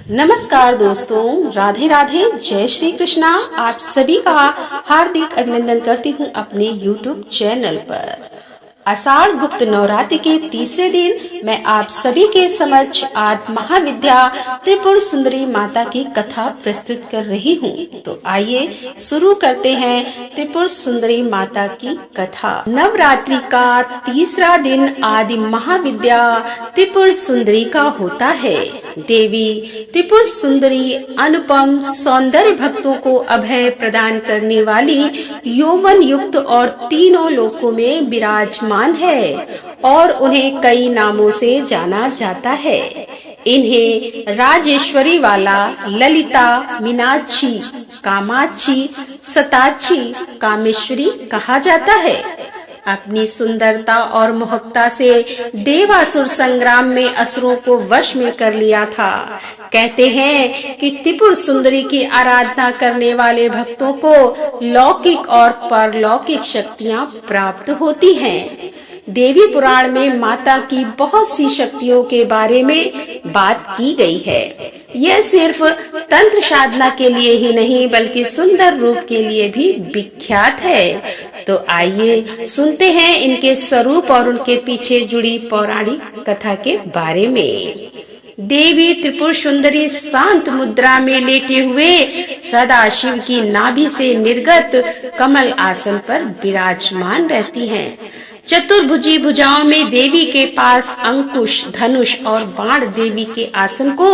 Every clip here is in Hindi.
नमस्कार दोस्तों, राधे राधे, जय श्री कृष्णा। आप सभी का हार्दिक अभिनंदन करती हूँ अपने YouTube चैनल पर। आषाढ़ गुप्त नवरात्रि के तीसरे दिन मैं आप सभी के समक्ष आज महाविद्या त्रिपुर सुंदरी माता की कथा प्रस्तुत कर रही हूँ। तो आइए शुरू करते हैं त्रिपुर सुंदरी माता की कथा। नवरात्रि का तीसरा दिन आदि महाविद्या त्रिपुर सुंदरी का होता है। देवी त्रिपुर सुंदरी अनुपम सौंदर्य भक्तों को अभय प्रदान करने वाली यौवन युक्त और तीनों लोकों में विराजमान है और उन्हें कई नामों से जाना जाता है। इन्हें राजेश्वरी वाला, ललिता, मीनाक्षी, कामाक्षी, सताक्षी, कामेश्वरी कहा जाता है। अपनी सुंदरता और मोहकता से देवासुर संग्राम में असुरों को वश में कर लिया था। कहते हैं कि त्रिपुर सुंदरी की आराधना करने वाले भक्तों को लौकिक और परलौकिक शक्तियां प्राप्त होती हैं। देवी पुराण में माता की बहुत सी शक्तियों के बारे में बात की गई है। यह सिर्फ तंत्र साधना के लिए ही नहीं बल्कि सुंदर रूप के लिए भी विख्यात है। तो आइए सुनते हैं इनके स्वरूप और उनके पीछे जुड़ी पौराणिक कथा के बारे में। देवी त्रिपुर सुंदरी शांत मुद्रा में लेटे हुए सदा शिव की नाभि से निर्गत कमल आसन पर विराजमान रहती हैं। चतुर्भुजी भुजाओं में देवी के पास अंकुश, धनुष और बाण देवी के आसन को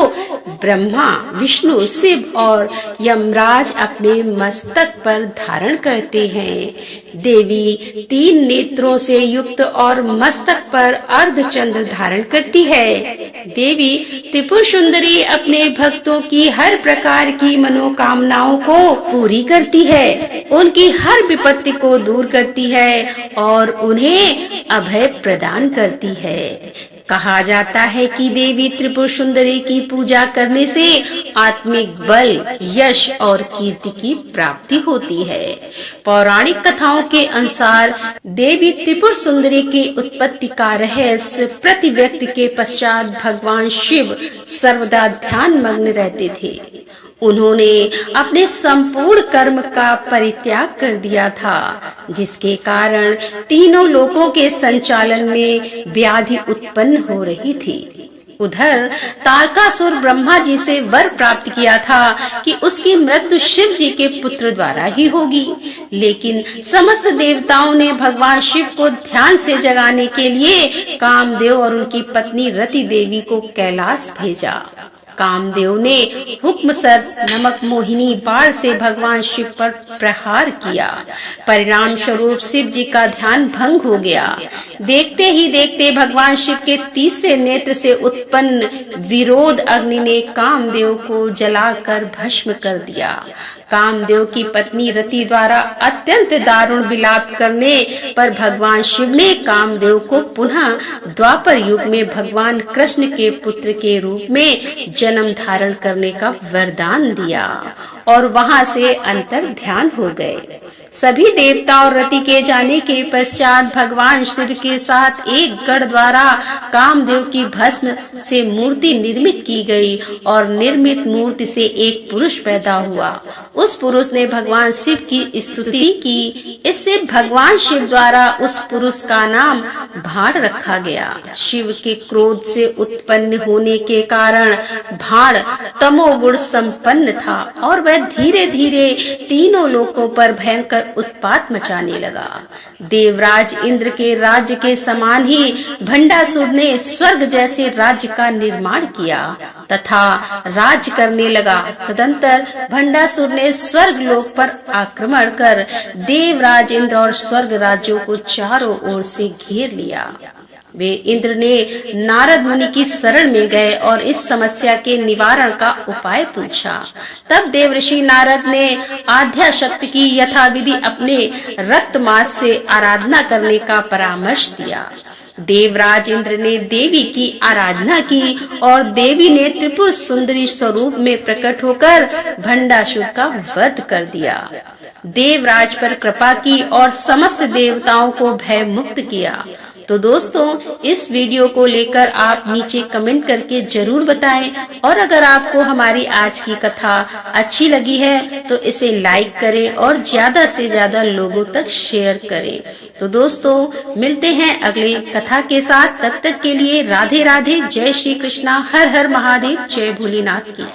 ब्रह्मा, विष्णु, शिव और यमराज अपने मस्तक पर धारण करते हैं। देवी 3 नेत्रों से युक्त और मस्तक पर अर्धचंद्र धारण करती है। देवी त्रिपुर सुंदरी अपने भक्तों की हर प्रकार की मनोकामनाओं को पूरी करती है, उनकी हर विपत्ति को दूर करती है और उन्हें अभय प्रदान करती है। कहा जाता है कि देवी त्रिपुर सुंदरी की पूजा करने से आत्मिक बल, यश और कीर्ति की प्राप्ति होती है। पौराणिक कथाओं के अनुसार देवी त्रिपुर सुंदरी की उत्पत्ति का रहस्य प्रति व्यक्ति के पश्चात भगवान शिव सर्वदा ध्यान मग्न रहते थे। उन्होंने अपने संपूर्ण कर्म का परित्याग कर दिया था, जिसके कारण तीनों लोकों के संचालन में व्याधि उत्पन्न हो रही थी। उधर तारकासुर ब्रह्मा जी से वर प्राप्त किया था कि उसकी मृत्यु शिव जी के पुत्र द्वारा ही होगी, लेकिन समस्त देवताओं ने भगवान शिव को ध्यान से जगाने के लिए कामदेव और उनकी पत्नी रति देवी को कैलाश भेजा। कामदेव ने हुक्म सर नमक मोहिनी बाण से भगवान शिव पर प्रहार किया। परिणाम स्वरूप शिव जी का ध्यान भंग हो गया। देखते ही देखते भगवान शिव के तीसरे नेत्र से उत्पन्न विरोध अग्नि ने कामदेव को जलाकर भस्म कर दिया। कामदेव की पत्नी रति द्वारा अत्यंत दारुण विलाप करने पर भगवान शिव ने कामदेव को पुनः द्वापर युग में भगवान कृष्ण के पुत्र के रूप में जन्म धारण करने का वरदान दिया और वहां से अंतर ध्यान हो गए। सभी देवता और रति के जाने के पश्चात भगवान शिव के साथ एक गढ़ द्वारा कामदेव की भस्म से मूर्ति निर्मित की गई और निर्मित मूर्ति से एक पुरुष पैदा हुआ। उस पुरुष ने भगवान शिव की स्तुति की। इससे भगवान शिव द्वारा उस पुरुष का नाम भाड़ रखा गया। शिव के क्रोध से उत्पन्न होने के कारण भाड़ तमोगुण संपन्न था और वह धीरे धीरे तीनों लोकों पर भयंकर उत्पात मचाने लगा। देवराज इंद्र के राज्य के समान ही भंडासुर ने स्वर्ग जैसे राज्य का निर्माण किया तथा राज करने लगा। तदंतर भंडासुर ने स्वर्ग लोक पर आक्रमण कर देवराज इंद्र और स्वर्ग राज्यों को चारों ओर से घेर लिया। वे इंद्र ने नारद मुनि की शरण में गए और इस समस्या के निवारण का उपाय पूछा। तब देवर्षि नारद ने आद्या शक्ति की यथाविधि अपने रक्त मांस से आराधना करने का परामर्श दिया। देवराज इंद्र ने देवी की आराधना की और देवी ने त्रिपुर सुंदरी स्वरूप में प्रकट होकर भंडासुर का वध कर दिया। देवराज पर कृपा की और समस्त देवताओं को भय मुक्त किया। तो दोस्तों इस वीडियो को लेकर आप नीचे कमेंट करके जरूर बताएं और अगर आपको हमारी आज की कथा अच्छी लगी है तो इसे लाइक करें और ज्यादा से ज्यादा लोगों तक शेयर करें। तो दोस्तों मिलते हैं अगले कथा के साथ, तब तक के लिए राधे राधे, जय श्री कृष्णा, हर हर महादेव, जय भोलेनाथ की।